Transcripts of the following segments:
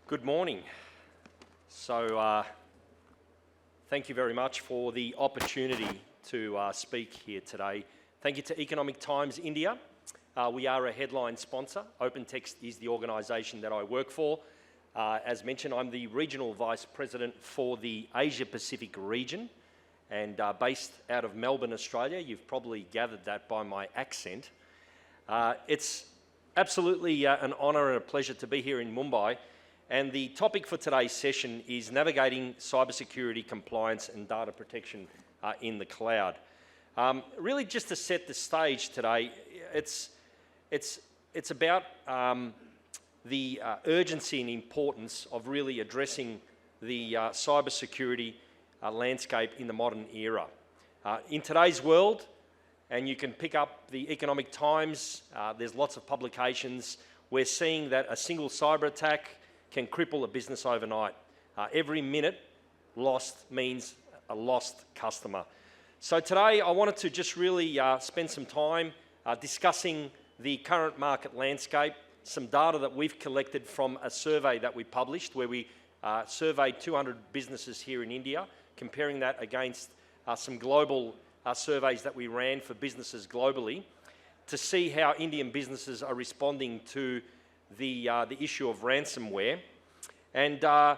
Good morning. Thank you very much for the opportunity to speak here today. Thank you to Economic Times India. We are a headline sponsor. OpenText is the organisation that I work for. As mentioned, I'm the Regional Vice President for the Asia Pacific region and based out of Melbourne, Australia. You've probably gathered that by my accent. It's absolutely an honour and a pleasure to be here in Mumbai. And the topic for today's session is navigating cybersecurity, compliance and data protection in the cloud. Really just to set the stage today, it's about the urgency and importance of really addressing the cybersecurity landscape in the modern era. In today's world, and you can pick up the Economic Times, there's lots of publications, we're seeing that a single cyber attack can cripple a business overnight. Every minute lost means a lost customer. So today I wanted to just really spend some time discussing the current market landscape, some data that we've collected from a survey that we published where we surveyed 200 businesses here in India, comparing that against some global surveys that we ran for businesses globally to see how Indian businesses are responding to the issue of ransomware. And I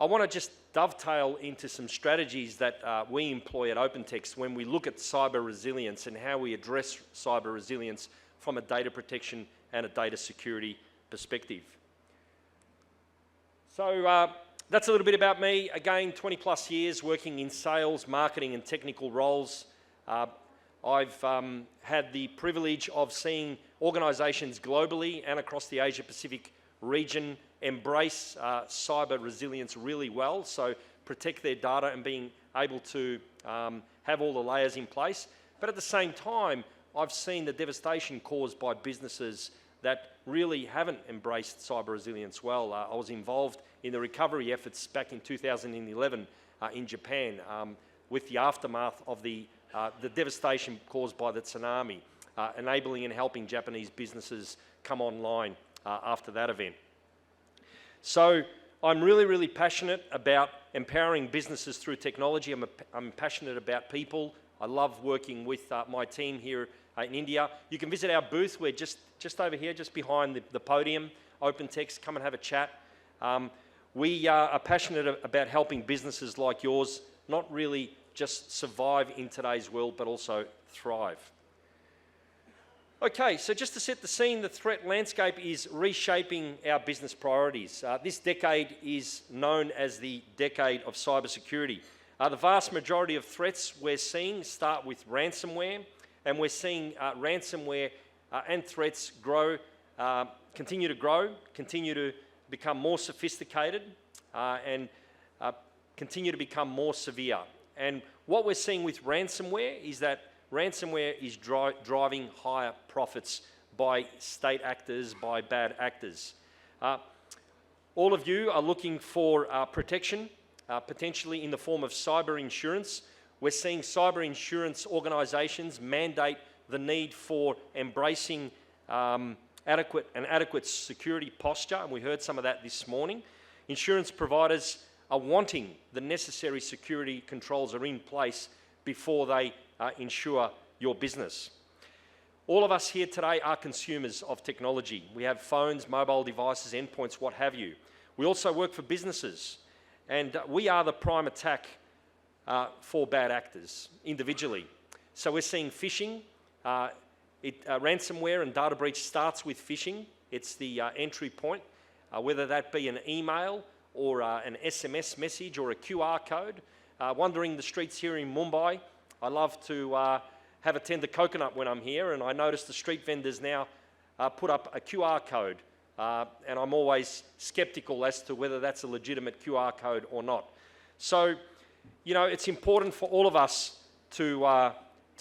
want to just dovetail into some strategies that we employ at OpenText when we look at cyber resilience and how we address cyber resilience from a data protection and a data security perspective. So that's a little bit about me. Again, 20 plus years working in sales, marketing and technical roles. I've had the privilege of seeing organisations globally and across the Asia Pacific region embrace cyber resilience really well, so protect their data and being able to have all the layers in place. But at the same time, I've seen the devastation caused by businesses that really haven't embraced cyber resilience well. I was involved in the recovery efforts back in 2011 in Japan with the aftermath of the devastation caused by the tsunami, enabling and helping Japanese businesses come online after that event. So I'm really passionate about empowering businesses through technology. I'm passionate about people. I love working with my team here in India. You can visit our booth. We're just over here, just behind the podium, OpenText. Come and have a chat. We are passionate about helping businesses like yours not really just survive in today's world, but also thrive. Okay, so just to set the scene, the threat landscape is reshaping our business priorities. This decade is known as the decade of cybersecurity. The vast majority of threats we're seeing start with ransomware, and we're seeing ransomware and threats continue to become more sophisticated and continue to become more severe. And what we're seeing with ransomware is that ransomware is driving higher profits by state actors, by bad actors. All of you are looking for protection, potentially in the form of cyber insurance. We're seeing cyber insurance organisations mandate the need for embracing adequate security posture, and we heard some of that this morning. Insurance providers are wanting the necessary security controls are in place before they insure your business. All of us here today are consumers of technology. We have phones, mobile devices, endpoints, what have you. We also work for businesses, and we are the prime attack for bad actors individually. So we're seeing phishing. Ransomware and data breach starts with phishing. It's the entry point, whether that be an email or an SMS message or a QR code. Wandering the streets here in Mumbai, I love to have a tender coconut when I'm here, and I notice the street vendors now put up a QR code, and I'm always skeptical as to whether that's a legitimate QR code or not. So, you know, it's important for all of us to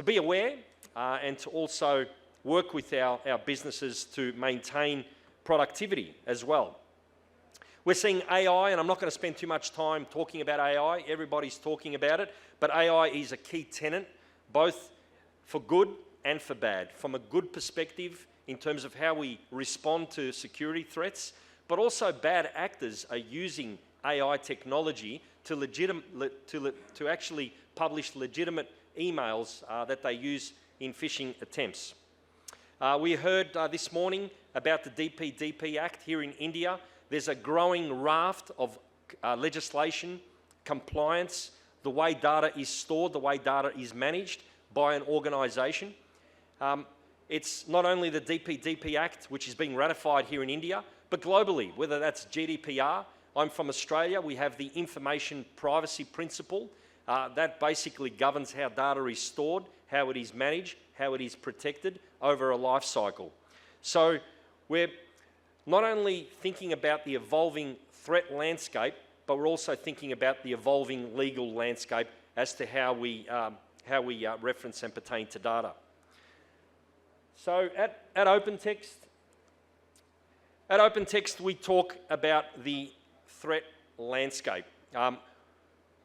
be aware and to also work with our businesses to maintain productivity as well. We're seeing AI, and I'm not going to spend too much time talking about AI. Everybody's talking about it, but AI is a key tenet, both for good and for bad. From a good perspective, in terms of how we respond to security threats, but also bad actors are using AI technology to actually publish legitimate emails that they use in phishing attempts. We heard this morning about the DPDP Act here in India. There's a growing raft of legislation, compliance, the way data is stored, the way data is managed by an organisation. It's not only the DPDP Act, which is being ratified here in India, but globally, whether that's GDPR. I'm from Australia. We have the Information Privacy Principle. That basically governs how data is stored, how it is managed, how it is protected over a life cycle. So we're not only thinking about the evolving threat landscape, but we're also thinking about the evolving legal landscape as to how we reference and pertain to data. So at OpenText, we talk about the threat landscape.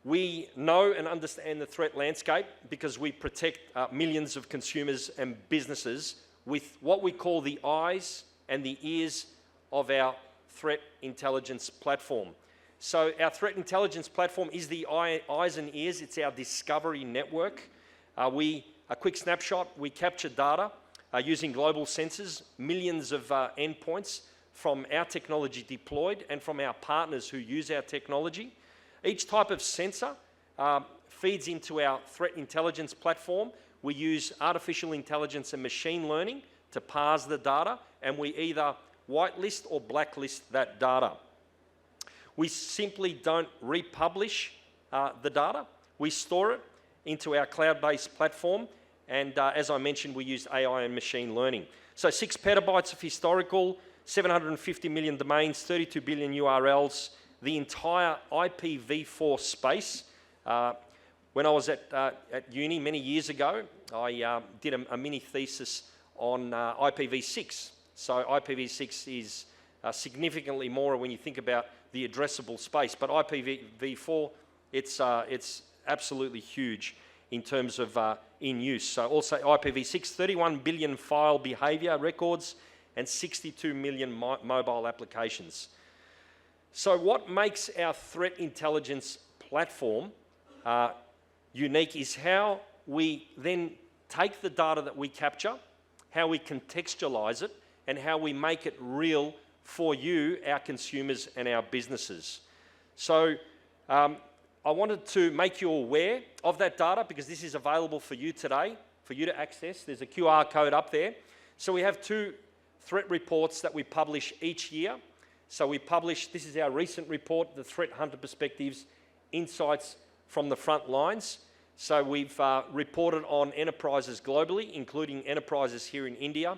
We know and understand the threat landscape because we protect millions of consumers and businesses with what we call the eyes and the ears of our threat intelligence platform. So our threat intelligence platform is the eyes and ears. It's our discovery network. A quick snapshot, we capture data using global sensors, millions of endpoints from our technology deployed and from our partners who use our technology. Each type of sensor feeds into our threat intelligence platform. We use artificial intelligence and machine learning to parse the data, and we either whitelist or blacklist that data. We simply don't republish the data. We store it into our cloud-based platform, and as I mentioned, we use AI and machine learning. So 6 petabytes of historical, 750 million domains, 32 billion URLs, the entire IPv4 space. When I was at uni many years ago, I did a mini thesis on IPv6. So IPv6 is significantly more when you think about the addressable space, but IPv4, it's absolutely huge in terms of in use. So also IPv6, 31 billion file behavior records and 62 million mobile applications. So what makes our threat intelligence platform unique is how we then take the data that we capture, how we contextualize it, and how we make it real for you, our consumers, and our businesses. So I wanted to make you aware of that data because this is available for you today, for you to access. There's a QR code up there. So we have 2 threat reports that we publish each year. So we publish, this is our recent report, the Threat Hunter Perspectives, Insights from the Front Lines. So we've reported on enterprises globally, including enterprises here in India.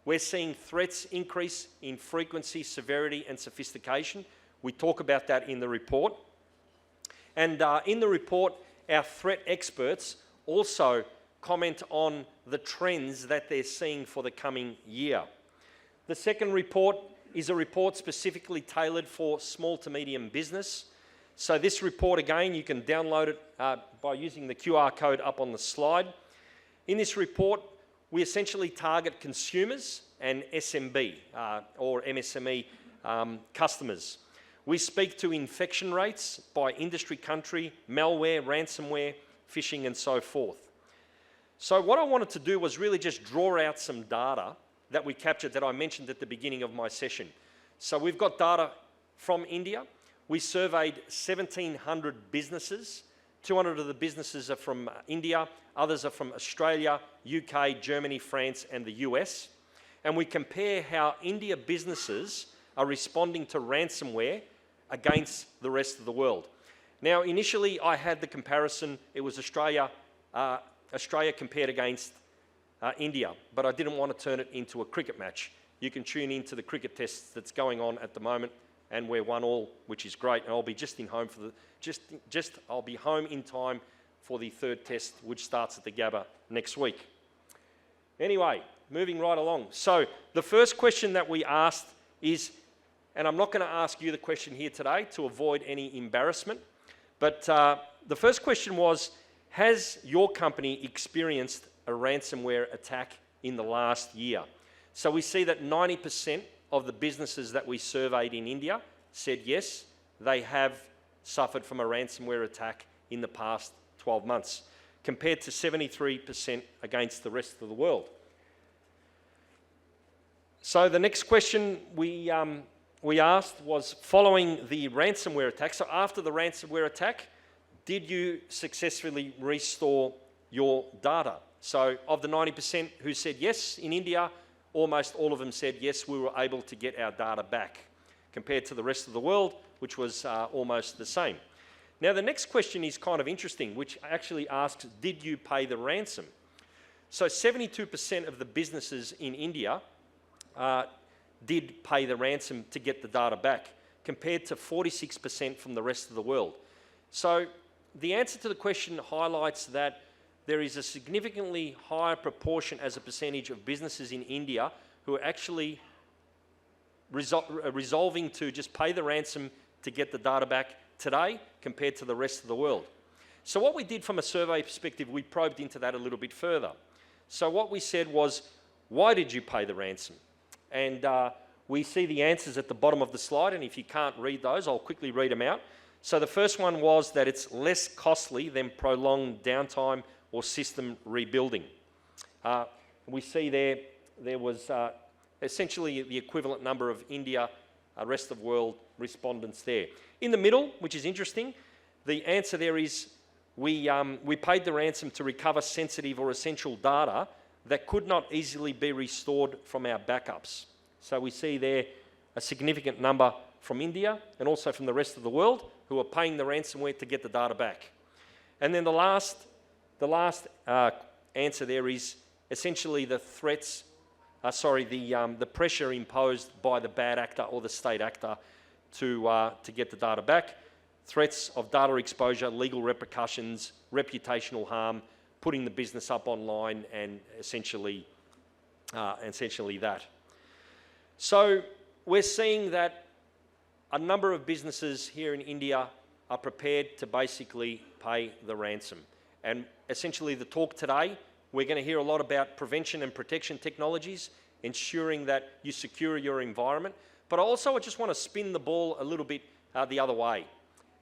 We're seeing threats increase in frequency, severity, and sophistication. We talk about that in the report. And in the report, our threat experts also comment on the trends that they're seeing for the coming year. The second report is a report specifically tailored for small to medium business. So this report, again, you can download it by using the QR code up on the slide. In this report, we essentially target consumers and SMB or MSME customers. We speak to infection rates by industry, country, malware, ransomware, phishing, and so forth. So what I wanted to do was really just draw out some data that we captured that I mentioned at the beginning of my session. So we've got data from India. We surveyed 1,700 businesses. 200 of the businesses are from India, others are from Australia, UK, Germany, France, and the US. And we compare how India businesses are responding to ransomware against the rest of the world. Now, initially, I had the comparison. It was Australia compared against India, but I didn't want to turn it into a cricket match. You can tune into the cricket test that's going on at the moment, and we're 1-1, which is great. And I'll be I'll be home in time for the 3rd test, which starts at the Gabba next week. Anyway, moving right along. So the first question that we asked is, and I'm not going to ask you the question here today to avoid any embarrassment, but the first question was, has your company experienced a ransomware attack in the last year? So we see that 90% of the businesses that we surveyed in India said yes, they have suffered from a ransomware attack in the past 12 months, compared to 73% against the rest of the world. So the next question we asked was, following the ransomware attack, so after the ransomware attack, did you successfully restore your data? So of the 90% who said yes in India, almost all of them said yes, we were able to get our data back, compared to the rest of the world, which was almost the same. Now the next question is kind of interesting, which actually asks, did you pay the ransom? So 72% of the businesses in India did pay the ransom to get the data back, compared to 46% from the rest of the world. So the answer to the question highlights that there is a significantly higher proportion as a percentage of businesses in India who are actually resolving to just pay the ransom to get the data back today compared to the rest of the world. So what we did from a survey perspective, we probed into that a little bit further. So what we said was, why did you pay the ransom? And we see the answers at the bottom of the slide, and if you can't read those, I'll quickly read them out. So the first one was that it's less costly than prolonged downtime or system rebuilding. We see there was essentially the equivalent number of India, rest of world respondents there. In the middle, which is interesting, the answer there is we paid the ransom to recover sensitive or essential data that could not easily be restored from our backups. So we see there a significant number from India and also from the rest of the world who are paying the ransomware to get the data back. And then the last answer there is essentially the threats, the pressure imposed by the bad actor or the state actor to get the data back. Threats of data exposure, legal repercussions, reputational harm, putting the business up online, and essentially that. So we're seeing that a number of businesses here in India are prepared to basically pay the ransom. And essentially the talk today, we're going to hear a lot about prevention and protection technologies, ensuring that you secure your environment. But also I just want to spin the ball a little bit the other way.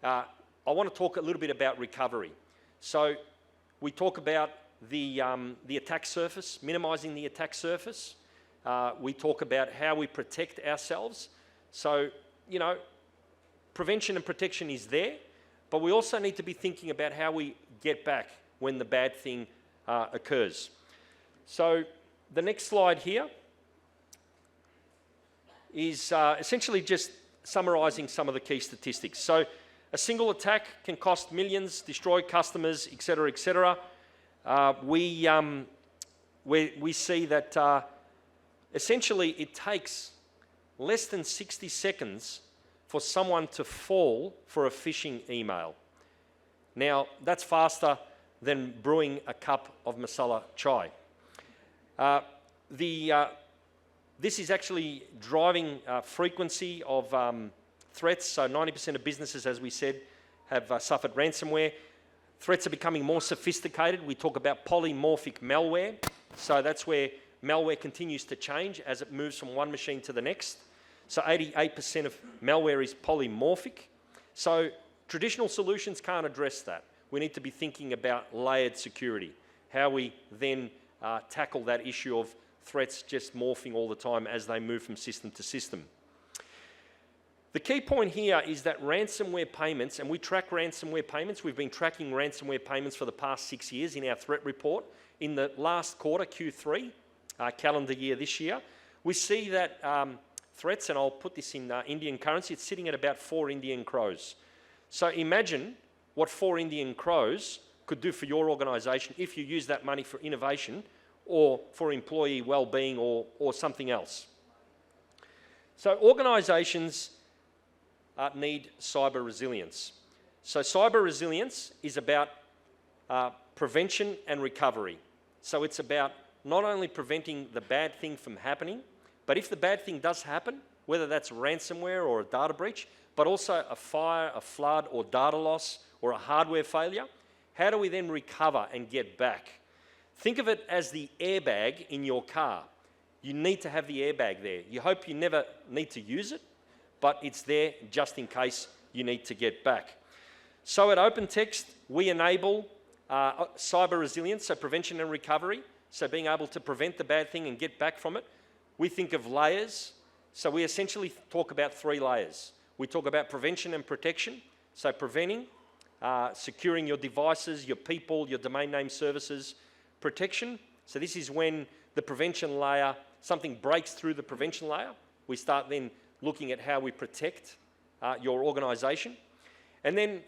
I want to talk a little bit about recovery. So we talk about the attack surface, minimizing the attack surface. We talk about how we protect ourselves. So, you know, prevention and protection is there, but we also need to be thinking about how we get back when the bad thing occurs. So the next slide here is essentially just summarizing some of the key statistics. So a single attack can cost millions, destroy customers, et cetera, et cetera. We see that essentially it takes less than 60 seconds for someone to fall for a phishing email. Now, that's faster than brewing a cup of masala chai. This is actually driving frequency of threats. So 90% of businesses, as we said, have suffered ransomware. Threats are becoming more sophisticated. We talk about polymorphic malware. So that's where malware continues to change as it moves from one machine to the next. So 88% of malware is polymorphic. So traditional solutions can't address that. We need to be thinking about layered security, how we then tackle that issue of threats just morphing all the time as they move from system to system. The key point here is that ransomware payments, and we track ransomware payments, we've been tracking ransomware payments for the past 6 years in our threat report. In the last quarter, Q3, calendar year this year, we see that threats, and I'll put this in Indian currency, it's sitting at about 4 Indian crores. So imagine what 4 Indian crores could do for your organisation if you use that money for innovation or for employee well-being or something else. So organisations need cyber resilience. So cyber resilience is about prevention and recovery. So it's about not only preventing the bad thing from happening, but if the bad thing does happen, whether that's ransomware or a data breach, but also a fire, a flood, or data loss, or a hardware failure, how do we then recover and get back? Think of it as the airbag in your car. you need to have the airbag there. You hope you never need to use it, but it's there just in case you need to get back. So at OpenText, we enable cyber resilience, so prevention and recovery, so being able to prevent the bad thing and get back from it. We think of layers, so we essentially talk about 3 layers. We talk about prevention and protection, so preventing, securing your devices, your people, your domain name services. Protection, so this is when the prevention layer, something breaks through the prevention layer. We start then looking at how we protect your organisation. And then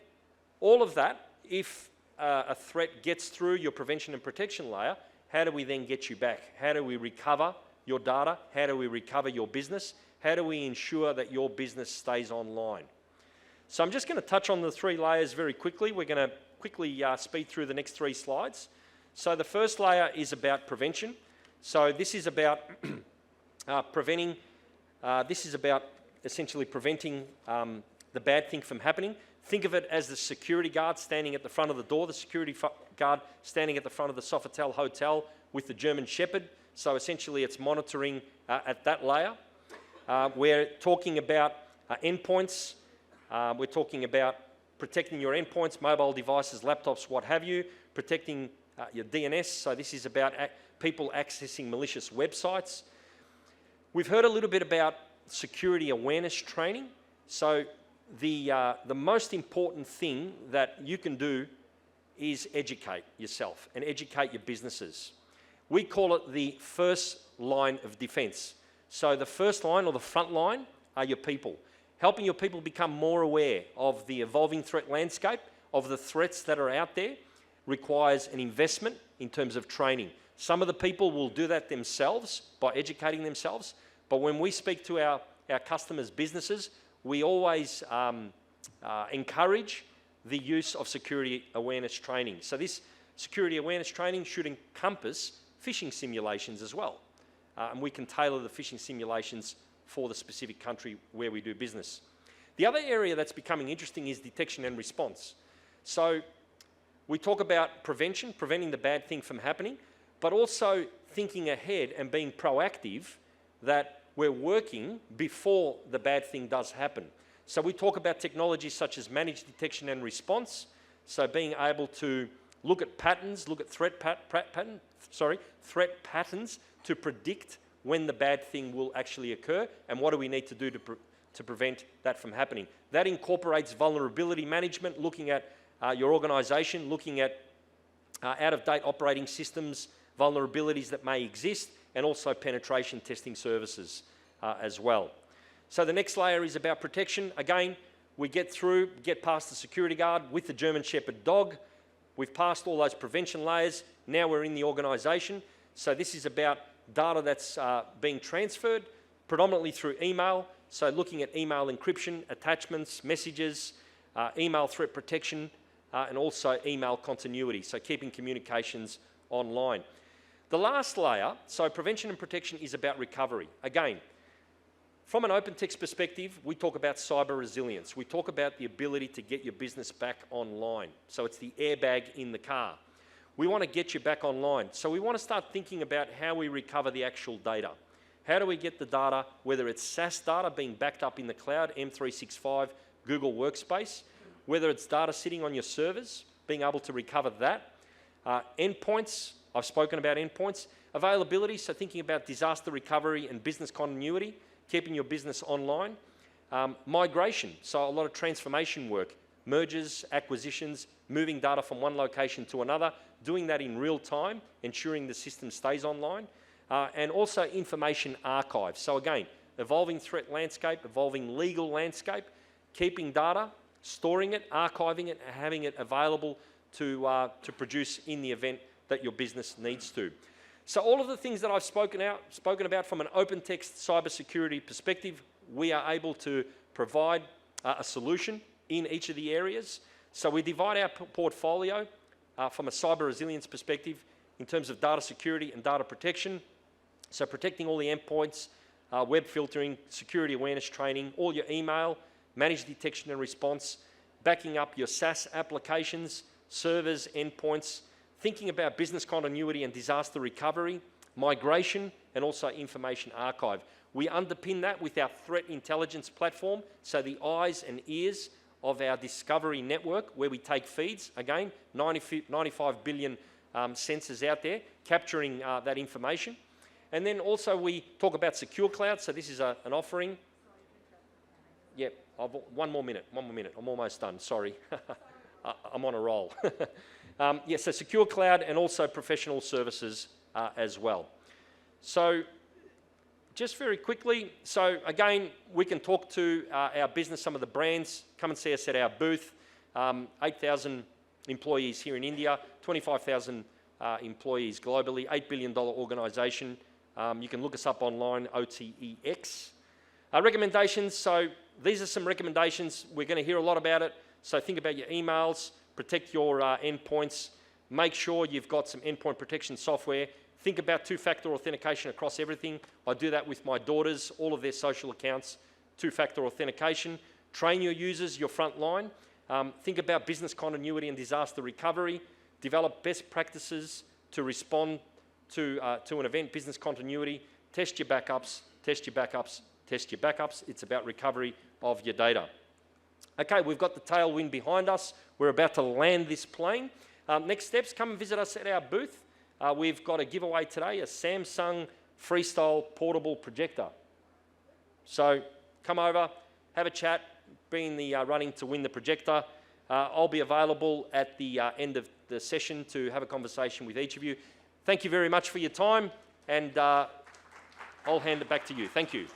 all of that, if a threat gets through your prevention and protection layer, how do we then get you back? How do we recover your data? How do we recover your business? How do we ensure that your business stays online? So I'm just going to touch on the 3 layers very quickly. We're going to quickly speed through the next 3 slides. So the first layer is about prevention. So this is about essentially preventing the bad thing from happening. Think of it as the security guard standing at the front of the door, the security guard standing at the front of the Sofitel hotel with the German Shepherd. So essentially it's monitoring at that layer. We're talking about endpoints. We're talking about protecting your endpoints, mobile devices, laptops, what have you, protecting your DNS. So this is about people accessing malicious websites. We've heard a little bit about security awareness training. So the most important thing that you can do is educate yourself and educate your businesses. We call it the first line of defense. So the first line or the front line are your people. Helping your people become more aware of the evolving threat landscape, of the threats that are out there, requires an investment in terms of training. Some of the people will do that themselves by educating themselves, but when we speak to our customers' businesses, we always encourage the use of security awareness training. So this security awareness training should encompass phishing simulations as well. And we can tailor the phishing simulations for the specific country where we do business. The other area that's becoming interesting is detection and response. So we talk about prevention, preventing the bad thing from happening, but also thinking ahead and being proactive that we're working before the bad thing does happen. So we talk about technologies such as managed detection and response, so being able to look at patterns, look at threat patterns to predict when the bad thing will actually occur and what do we need to do to prevent that from happening. That incorporates vulnerability management, looking at your organisation, looking at out-of-date operating systems, vulnerabilities that may exist, and also penetration testing services as well. So the next layer is about protection. Again, we get past the security guard with the German Shepherd dog. We've passed all those prevention layers. Now we're in the organisation. So this is about data that's being transferred, predominantly through email. So looking at email encryption, attachments, messages, email threat protection, and also email continuity, so keeping communications online. The last layer, so prevention and protection, is about recovery. Again, from an OpenText perspective, we talk about cyber resilience. We talk about the ability to get your business back online. So it's the airbag in the car. We want to get you back online. So we want to start thinking about how we recover the actual data. How do we get the data, whether it's SaaS data being backed up in the cloud, M365, Google Workspace, whether it's data sitting on your servers, being able to recover that. Endpoints, I've spoken about endpoints. Availability, so thinking about disaster recovery and business continuity, keeping your business online. Migration, so a lot of transformation work, mergers, acquisitions, moving data from one location to another, doing that in real time, ensuring the system stays online, and also information archive. So again, evolving threat landscape, evolving legal landscape, keeping data, storing it, archiving it, and having it available to produce in the event that your business needs to. So all of the things that I've spoken about from an OpenText cybersecurity perspective, we are able to provide a solution in each of the areas. So we divide our portfolio from a cyber resilience perspective in terms of data security and data protection. So protecting all the endpoints, web filtering, security awareness training, all your email, managed detection and response, backing up your SaaS applications, servers, endpoints, thinking about business continuity and disaster recovery, migration, and also information archive. We underpin that with our threat intelligence platform, so the eyes and ears of our discovery network, where we take feeds, again, 95 billion sensors out there, capturing that information. And then also we talk about secure cloud, so this is an offering. Yeah, one more minute, I'm almost done, sorry. I'm on a roll. Yeah, so secure cloud and also professional services as well. So just very quickly, so again, we can talk to our business, some of the brands. Come and see us at our booth. 8,000 employees here in India, 25,000 employees globally, $8 billion organisation. You can look us up online, OTEX. Recommendations, so these are some recommendations. We're going to hear a lot about it. So think about your emails, protect your endpoints, make sure you've got some endpoint protection software. Think about two-factor authentication across everything. I do that with my daughters, all of their social accounts, two-factor authentication. Train your users, your front line. Think about business continuity and disaster recovery. Develop best practices to respond to an event, business continuity. Test your backups, test your backups, test your backups. It's about recovery of your data. Okay, we've got the tailwind behind us. We're about to land this plane. Next steps, come and visit us at our booth. We've got a giveaway today, a Samsung Freestyle portable projector. So come over, have a chat, be in the running to win the projector. I'll be available at the end of the session to have a conversation with each of you. Thank you very much for your time, and I'll hand it back to you. Thank you.